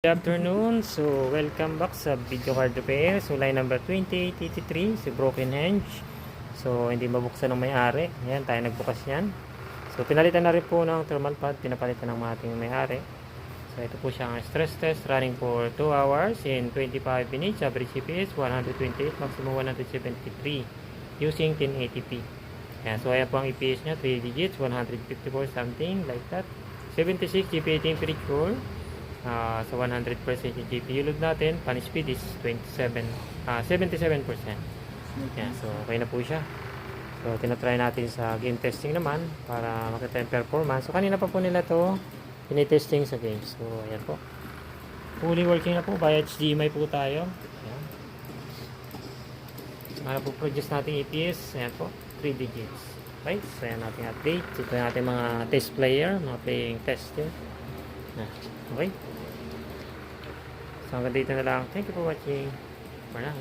Good afternoon. So, welcome back sa video card repair. So, line number 2883, si broken hinge. So, hindi mabuksan ng may-ari. Ayan, tayo nagbukas yan. So, pinalitan na rin po ng thermal pad. Pinapalitan ng ating may-ari. So, ito po siya ang stress test running for 2 hours in 25 minutes. Average CPS 128, maximum 173 using 1080p. Ayan, so, ayan po ang EPS nya, 3 digits, 154 something like that. 76 GPA temperature. Sa 100% yung GPU load natin, pan speed is 77%. Yan, so okay na po siya. So tinatry natin sa game testing naman para makita yung performance. So kanina pa po nila to tinitesting sa game. So ayan po, fully working na po. Via HDMI po tayo. Ayan. Para po produce natin EPS, ayan po, 3 digits. Right, so ayan natin update. Ito yung ating mga test player, mga playing tester. Okay. So hanggang dito na lang. Thank you for watching. For now.